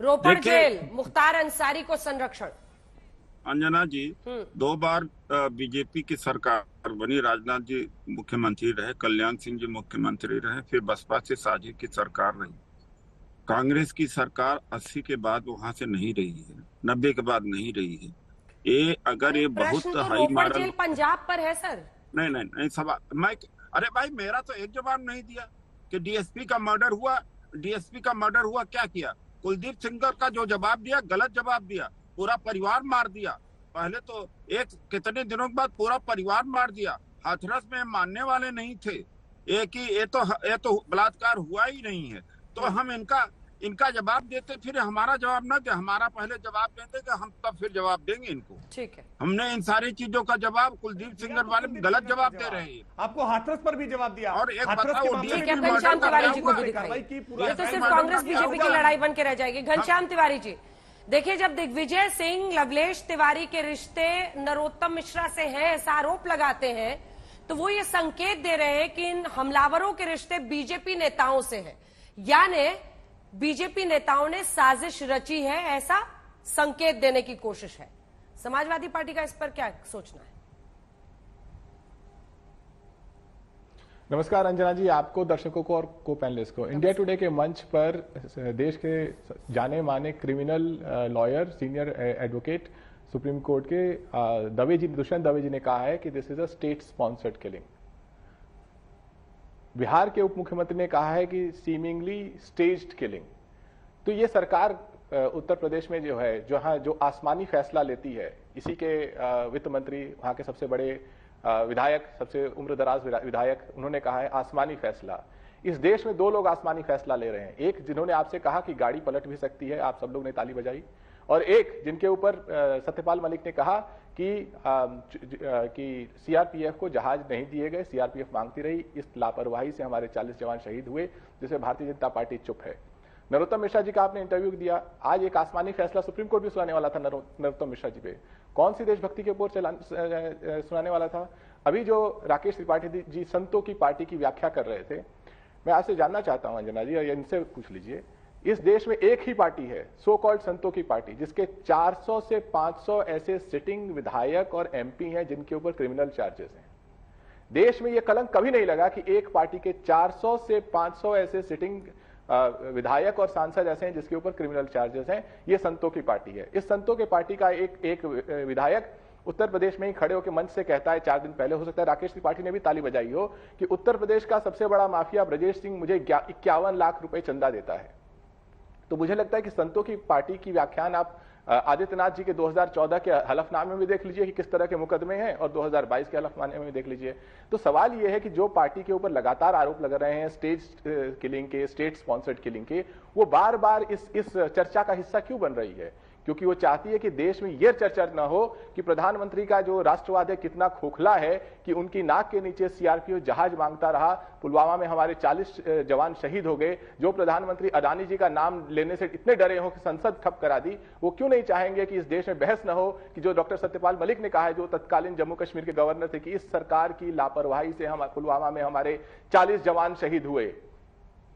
रोपड़ jail, Mukhtar Ansari को संरक्षण। अंजना जी, 2 बार BJP की सरकार बनी, राजनाथ जी मुख्यमंत्री रहे, कल्याण सिंह जी मुख्यमंत्री रहे, फिर बसपा से साझी की सरकार रही। कांग्रेस की सरकार 80 के बाद वहां से नहीं रही है, 90 के बाद नहीं रही है। ये अगर ये प्रश्न बहुत तो हाई रोपड़ मॉडल। जेल पंजाब पर है सर। नहीं नहीं नहीं, सवाल मैं, अरे भाई मेरा तो एक जवाब नहीं दिया कि डीएसपी का मर्डर हुआ। डीएसपी का मर्डर हुआ, क्या किया? कुलदीप सिंगर का जो जवाब दिया, गलत जवाब दिया, पूरा परिवार मार दिया। पहले तो एक कितने दिनों के बाद पूरा परिवार मार दिया। हाथरस में मानने वाले नहीं थे, एक ही ये तो बलात्कार हुआ ही नहीं है। तो हम इनका जवाब देते, फिर हमारा जवाब ना दे, हमारा पहले जवाब देते कि हम तब फिर जवाब देंगे इनको। ठीक है, हमने इन सारी चीजों का जवाब कुलदीप सिंगर वाले गलत जवाब दे रहे हैं। आपको हाथरस पर भी जवाब दिया। और एक बताओ, घनश्याम तिवारी जी को भी दिखाइए। ये तो सिर्फ कांग्रेस बीजेपी की लड़ाई बन के रह जाएगी। घनश्याम तिवारी जी, देखिए, जब दिग्विजय सिंह लवलेश तिवारी के रिश्ते नरोत्तम मिश्रा से हैं ऐसा आरोप लगाते हैं, तो वो ये संकेत दे रहे हैं कि इन हमलावरों के रिश्ते बीजेपी नेताओं से हैं, यानी बीजेपी नेताओं ने साजिश रची है, ऐसा संकेत देने की कोशिश है। समाजवादी पार्टी का इस पर क्या सोचना है? नमस्कार अंजना जी, आपको, दर्शकों को और को पैनलिस्ट को। इंडिया टुडे के मंच पर देश के जाने माने criminal lawyer, senior advocate, supreme court के दुष्यंत दवे जी ने कहा है कि this is a state sponsored killing. Bihar के उप मुख्यमंत्री ने कहा है कि सीमिंगली स्टेज्ड किलिंग। तो ये सरकार उत्तर प्रदेश में जो है, जो आसमानी फैसला लेती है, इसी के वित्त मंत्री, वहां के सबसे बड़े विधायक, सबसे उम्रदराज विधायक, उन्होंने कहा है आसमानी फैसला। इस देश में 2 लोग आसमानी फैसला ले रहे हैं, एक जिन्होंने आपसे कहा कि गाड़ी पलट भी सकती है, आप सब लोग ने ताली बजाई, और एक जिनके ऊपर सत्यपाल मलिक ने कहा कि सीआरपीएफ को जहाज नहीं दिए गए, सीआरपीएफ मांगती रही, इस लापरवाही से हमारे 40 जवान शहीद हुए, जिसे भारतीय जनता पार्टी चुप है। नरोत्तम मिश्रा जी का आपने इंटरव्यू दिया, आज एक आसमानी फैसला सुप्रीम कोर्ट भी सुनाने वाला था नरोत्तम मिश्रा जी पे। कौन सी देशभक्ति के ऊपर सुनाने वाला था? अभी जो राकेश त्रिपाठी जी संतों की पार्टी की व्याख्या कर रहे थे, मैं आपसे जानना चाहता हूं अंजना जी, और इनसे पूछ लीजिए, इस देश में एक ही पार्टी है, सो कॉल्ड संतों की पार्टी, जिसके 400 से 500 ऐसे सिटिंग विधायक और एमपी हैं जिनके ऊपर क्रिमिनल चार्जेस हैं। देश में यह कलंक कभी नहीं लगा कि एक पार्टी के 400 से 500 ऐसे सिटिंग विधायक और सांसद ऐसे हैं जिसके ऊपर क्रिमिनल चार्जेस हैं। ये संतों की पार्टी है। इस संतों की पार्टी का एक विधायक उत्तर प्रदेश में ही खड़े होकर मंच से कहता है, 4 दिन पहले, हो सकता है राकेश त्रिपाठी ने भी ताली बजाई हो, कि उत्तर प्रदेश का सबसे बड़ा माफिया ब्रजेश सिंह मुझे 51 लाख रुपए चंदा देता है। तो मुझे लगता है कि संतों की पार्टी की व्याख्यान आप आदित्यनाथ जी के 2014 के हलफनामे में देख लीजिए कि किस तरह के मुकदमे हैं, और 2022 के हलफनामे में देख लीजिए। तो सवाल यह है कि जो पार्टी के ऊपर लगातार आरोप लग रहे हैं स्टेज किलिंग के, स्टेट स्पॉन्सर्ड किलिंग के, वो बार बार इस चर्चा का हिस्सा क्यों बन रही है? क्योंकि वो चाहती है कि देश में यह चर्चा न हो कि प्रधानमंत्री का जो राष्ट्रवाद है कितना खोखला है कि उनकी नाक के नीचे सीआरपीएफ जहाज मांगता रहा, पुलवामा में हमारे 40 जवान शहीद हो गए, जो प्रधानमंत्री अडानी जी का नाम लेने से इतने डरे हो कि संसद ठप करा दी। वो क्यों नहीं चाहेंगे कि इस देश में बहस न हो कि जो डॉक्टर सत्यपाल मलिक ने कहा है, जो तत्कालीन जम्मू कश्मीर के गवर्नर थे, कि इस सरकार की लापरवाही से हम पुलवामा में हमारे 40 जवान शहीद हुए।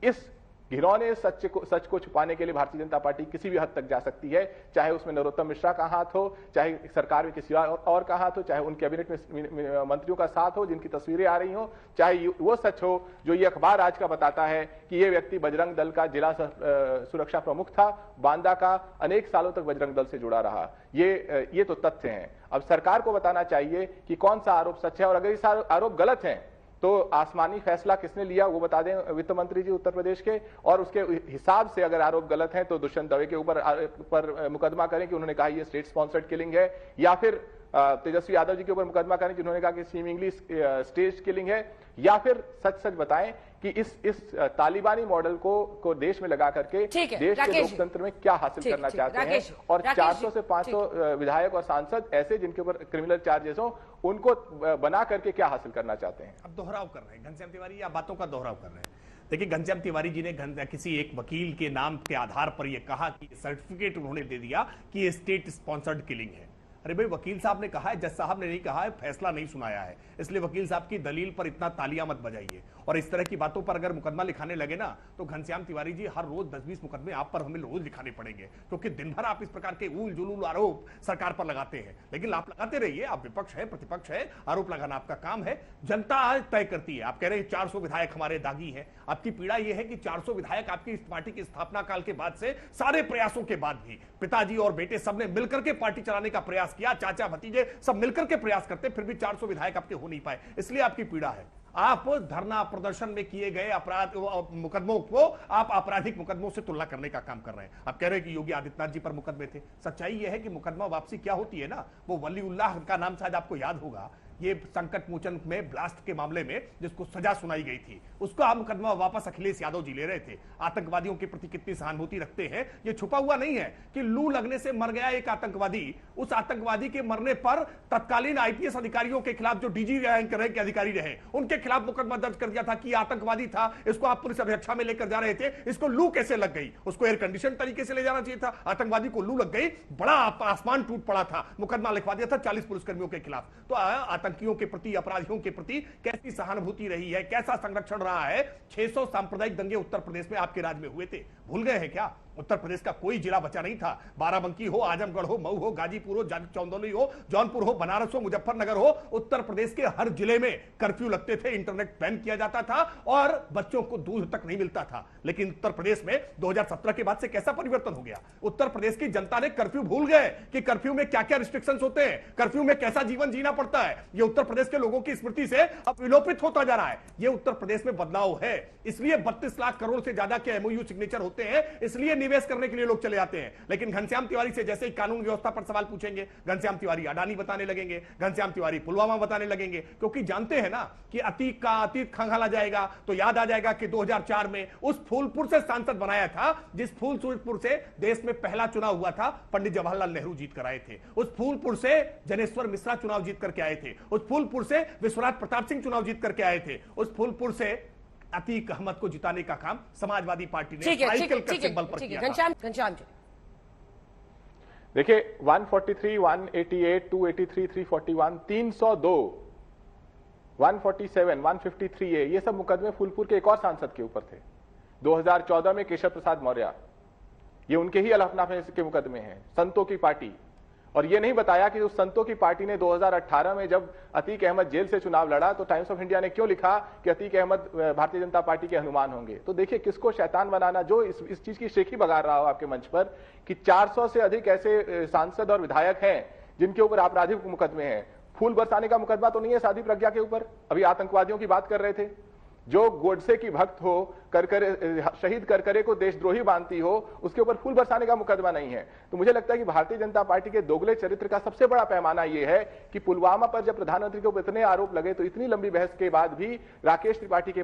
इस घिनौने सच को छुपाने के लिए भारतीय जनता पार्टी किसी भी हद तक जा सकती है, चाहे उसमें नरोत्तम मिश्रा का हाथ हो, चाहे सरकार में किसी और का हाथ हो, चाहे उन कैबिनेट में मंत्रियों का साथ हो जिनकी तस्वीरें आ रही हो, चाहे वो सच हो जो ये अखबार आज का बताता है कि ये व्यक्ति बजरंग दल का जिला सुरक्षा प्रमुख था, बांदा का, अनेक सालों तक बजरंग दल से जुड़ा रहा। ये तो तथ्य हैं। अब सरकार को बताना चाहिए कि कौन सा आरोप सच है, और अगर ये आरोप गलत हैं तो आसमानी फैसला किसने लिया वो बता दें वित्त मंत्री जी उत्तर प्रदेश के, और उसके हिसाब से अगर आरोप गलत हैं तो दुष्यंत दवे के ऊपर मुकदमा करें कि उन्होंने कहा ये स्टेट स्पॉन्सर्ड किलिंग है, या फिर तेजस्वी यादव जी के ऊपर मुकदमा करें जिन्होंने कहा कि सीमिंगली स्टेज किलिंग है, या फिर सच बताएं कि इस तालिबानी मॉडल को देश में लगा करके देश के लोकतंत्र में क्या हासिल करना चाहते हैं, और 400 से 500 विधायक और सांसद ऐसे जिनके ऊपर क्रिमिनल चार्जेस हो, उनको बना करके क्या हासिल करना चाहते हैं। अब दोहराव कर रहे हैं घनश्याम तिवारी, आप बातों का दोहराव कर रहे हैं। देखिए, घनश्याम तिवारी जी ने किसी एक वकील के नाम के आधार पर यह कहा कि सर्टिफिकेट उन्होंने दे दिया कि ये स्टेट स्पॉन्सर्ड किलिंग है। अरे भाई, वकील साहब ने कहा है, जज साहब ने नहीं कहा है, फैसला नहीं सुनाया है, इसलिए वकील साहब की दलील पर इतना तालियां मत बजाइए। और इस तरह की बातों पर अगर मुकदमा लिखाने लगे ना, तो घनश्याम तिवारी जी हर रोज 10-20 मुकदमे आप पर हमें रोज लिखाने पड़ेंगे, क्योंकि दिन भर आप इस प्रकार के ऊल जुलूल आरोप सरकार पर लगाते हैं। लेकिन आप लगाते रहिए, आप विपक्ष है, प्रतिपक्ष है, आरोप लगाना आपका काम है, जनता आज तय करती है। आप कह रहे हैं 400 विधायक हमारे दागी हैं, आपकी पीड़ा यह है कि 400 विधायक आपकी इस पार्टी की स्थापना काल के बाद से सारे प्रयासों के बाद भी पिताजी और बेटे सबने मिलकर के पार्टी चलाने का प्रयास किया, चाचा भतीजे सब मिलकर के प्रयास करते, फिर भी 400 विधायक आपके हो नहीं पाए, इसलिए आपकी पीड़ा है। आप धरना प्रदर्शन में किए गए अपराध मुकदमों को आप आपराधिक मुकदमों से तुलना करने का काम कर रहे हैं। आप कह रहे हैं कि योगी आदित्यनाथ जी पर मुकदमे थे। सच्चाई यह है कि मुकदमा वापसी क्या होती है ना, वो वलीउल्लाह का नाम शायद आपको याद होगा, ये संकट मोचन में ब्लास्ट के मामले में जिसको सजा सुनाई गई थी, उसको आप मुकदमा वापस अखिलेश यादव जी ले रहे थे। आतंकवादियों के प्रति कितनी सहानुभूति रखते हैं ये छुपा हुआ नहीं है कि लू लगने से मर गया एक आतंकवादी, उस आतंकवादी के मरने पर तत्कालीन आईपीएस अधिकारियों के खिलाफ, जो डीजी रैंक के अधिकारी रहे, उनके खिलाफ मुकदमा दर्ज कर दिया था कि आतंकवादी था, इसको आप पुलिस अभिरक्षा में लेकर जा रहे थे, इसको लू कैसे लग गई, उसको एयर कंडीशन तरीके से ले जाना चाहिए था, आतंकवादी को लू लग गई, बड़ा आसमान टूट पड़ा था, मुकदमा लिखवा दिया था 40 पुलिसकर्मियों के खिलाफ। तो आतंकियों के प्रति, अपराधियों के प्रति कैसी सहानुभूति रही है, कैसा संरक्षण रहा है। 600 सांप्रदायिक दंगे उत्तर प्रदेश में आपके राज में हुए थे, भूल गए हैं क्या? उत्तर प्रदेश का कोई जिला बचा नहीं था, बाराबंकी हो, आजमगढ़ हो, मऊ हो, गाजीपुर हो, चौंदौली हो, जौनपुर हो, बनारस हो, मुजफ्फरनगर हो, उत्तर प्रदेश के हर जिले में कर्फ्यू लगते थे, इंटरनेट बैन किया जाता था और बच्चों को दूध तक नहीं मिलता था। लेकिन उत्तर प्रदेश में 2017 के बाद से कैसा परिवर्तन हो गया? उत्तर प्रदेश की जनता ने कर्फ्यू भूल गए कि कर्फ्यू में क्या क्या रिस्ट्रिक्शंस होते हैं, कर्फ्यू में कैसा जीवन जीना पड़ता है। ये उत्तर प्रदेश के लोगों की स्मृति से अब विलोपित होता जा रहा है। ये उत्तर प्रदेश में बदलाव है, इसलिए 32 लाख करोड़ से ज्यादा के एमओयू सिग्नेचर होते हैं, इसलिए निवेश करने के लिए लोग चले जाते हैं। लेकिन घनश्याम तिवारी से जैसे ही कानून व्यवस्था पर सवाल पूछेंगे, घनश्याम तिवारी अडानी बताने लगेंगे, घनश्याम तिवारी पुलवामा बताने लगेंगे, क्योंकि जानते हैं ना कि अतीत का अतीत खंगाला जाएगा तो याद आ जाएगा कि 2004 में उस फूलपुर से सांसद बनाया था, जिस फूलपुर से देश में पहला चुनाव हुआ था, पंडित जवाहरलाल नेहरू जीत कर आए थे। उस फूलपुर से जनेश्वर मिश्रा चुनाव जीत करके आए थे, उस फूलपुर से विश्वनाथ प्रताप सिंह चुनाव जीत करके आए थे, उस फूलपुर से अतीक अहमद को जिताने का काम समाजवादी पार्टी ने साइकिल के सिंबल पर किया था। घनश्याम जी देखिए, 143, 188, 283, 341, 302, 147, 153A, ये सब मुकदमे फूलपुर के एक और सांसद के ऊपर थे। 2014 में केशव प्रसाद मौर्य, ये उनके ही हलफनामे के मुकदमे हैं, संतों की पार्टी। और ये नहीं बताया कि उस संतों की पार्टी ने 2018 में जब अतीक अहमद जेल से चुनाव लड़ा तो टाइम्स ऑफ इंडिया ने क्यों लिखा कि अतीक अहमद भारतीय जनता पार्टी के हनुमान होंगे। तो देखिए किसको शैतान बनाना, जो इस चीज की शेखी बगाड़ रहा हो आपके मंच पर कि 400 से अधिक ऐसे सांसद और विधायक हैं जिनके ऊपर आपराधिक मुकदमे हैं। फूल बरसाने का मुकदमा तो नहीं है साध्वी प्रज्ञा के ऊपर, अभी आतंकवादियों की बात कर रहे थे, जो गोडसे की भक्त हो, शहीद करकरे को देशद्रोही मानती हो, उसके ऊपर फूल बरसाने का मुकदमा नहीं है। तो मुझे लगता है कि भारतीय जनता पार्टी के दोगले चरित्र का सबसे बड़ा पैमाना यह है कि पुलवामा पर जब प्रधानमंत्री के ऊपर इतने आरोप लगे तो इतनी लंबी बहस के बाद भी राकेश त्रिपाठी के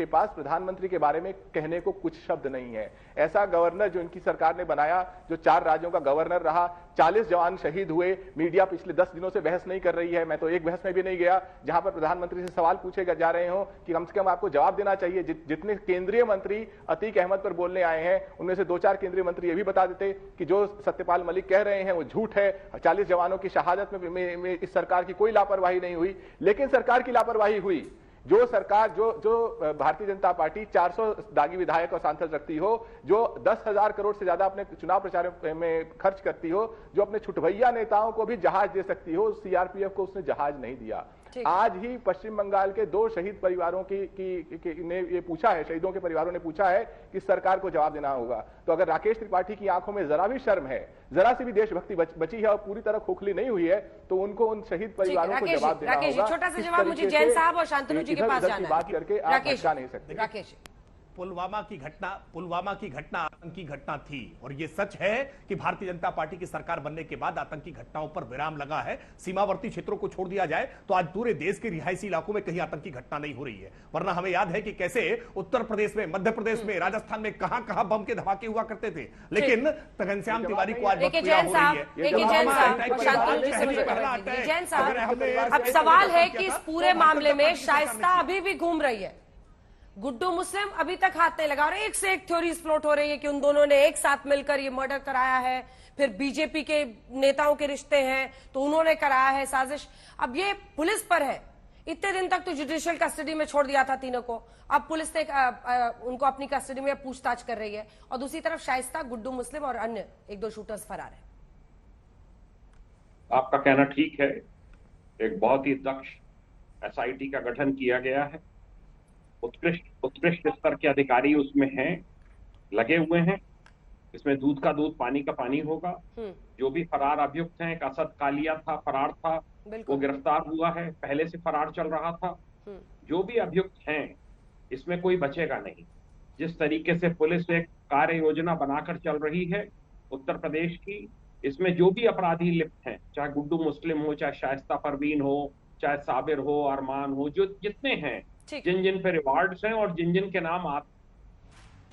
पास प्रधानमंत्री के बारे में कहने को कुछ शब्द नहीं है। ऐसा गवर्नर जो इनकी सरकार ने बनाया, जो 4 राज्यों का गवर्नर रहा, 40 जवान शहीद हुए, मीडिया पिछले 10 दिनों से बहस नहीं कर रही है। मैं तो एक बहस में भी नहीं गया जहां पर प्रधानमंत्री से सवाल पूछे जा रहे हो कि कम से कम आपको जवाब देना चाहिए। जितने केंद्रीय मंत्री अतीक अहमद पर बोलने आए हैं उनमें से 2-4 केंद्रीय मंत्री ये भी बता देते कि जो सत्यपाल मलिक कह रहे हैं वो झूठ है, 40 जवानों की शहादत में इस सरकार की कोई लापरवाही नहीं हुई। लेकिन सरकार की लापरवाही हुई। जो सरकार जो भारतीय जनता पार्टी 400 दागी विधायक और सांसद रखती हो, जो 10,000 करोड़ से ज्यादा अपने चुनाव प्रचार में खर्च करती हो, जो अपने छुटभैया नेताओं को भी जहाज दे सकती हो, सीआरपीएफ को उसने जहाज नहीं दिया। आज ही पश्चिम बंगाल के 2 शहीद परिवारों ने ये पूछा है, शहीदों के परिवारों ने पूछा है कि सरकार को जवाब देना होगा। तो अगर राकेश त्रिपाठी की आंखों में जरा भी शर्म है, जरा सी भी देशभक्ति बची है और पूरी तरह खोखली नहीं हुई है, तो उनको उन शहीद परिवारों को जवाब देना होगा। छोटा सा जवाब मुझे जैन साहब और शांतनु जी के पास जाना है। बात करके आप भटका नहीं सकते। राकेश, पुलवामा की घटना आतंकी घटना थी और यह सच है कि भारतीय जनता पार्टी की सरकार बनने के बाद आतंकी घटनाओं पर विराम लगा है। सीमावर्ती क्षेत्रों को छोड़ दिया जाए तो आज पूरे देश के रिहायशी इलाकों में कहीं आतंकी घटना नहीं हो रही है। वरना हमें याद है कि कैसे उत्तर प्रदेश में, मध्य प्रदेश में, राजस्थान में कहां बम के धमाके हुआ करते थे। लेकिन घनश्याम तिवारी को आज अब सवाल है कि इस पूरे मामले में शाइस्ता अभी भी घूम रही है, गुड्डू मुस्लिम अभी तक हाथ नहीं लगा, और एक से एक थ्योरीज फ्लोट हो रही है कि उन दोनों ने एक साथ मिलकर ये मर्डर कराया है, फिर बीजेपी के नेताओं के रिश्ते हैं तो उन्होंने कराया है साजिश। अब ये पुलिस पर है। इतने दिन तक तो जुडिशियल कस्टडी में छोड़ दिया था तीनों को, अब पुलिस ने उनको अपनी कस्टडी में पूछताछ कर रही है, और दूसरी तरफ शाइस्ता, गुड्डू मुस्लिम और अन्य 1-2 शूटर्स फरार है। आपका कहना ठीक है। एक बहुत ही दक्ष एसआईटी का गठन किया गया है, उत्कृष्ट स्तर के अधिकारी उसमें हैं, लगे हुए हैं। इसमें दूध का दूध पानी का पानी होगा। जो भी फरार अभियुक्त हैं, एक असद कालिया था, फरार था, वो गिरफ्तार हुआ है, पहले से फरार चल रहा था। जो भी अभियुक्त हैं, इसमें कोई बचेगा नहीं। जिस तरीके से पुलिस एक कार्य योजना बनाकर चल रही है उत्तर प्रदेश की, इसमें जो भी अपराधी लिप्त हैं, चाहे गुड्डू मुस्लिम हो, चाहे शाइस्ता परवीन हो, चाहे साबिर हो, अरमान हो, जो जितने हैं, जिन जिन पे रिवार्ड्स हैं और जिन जिन के नाम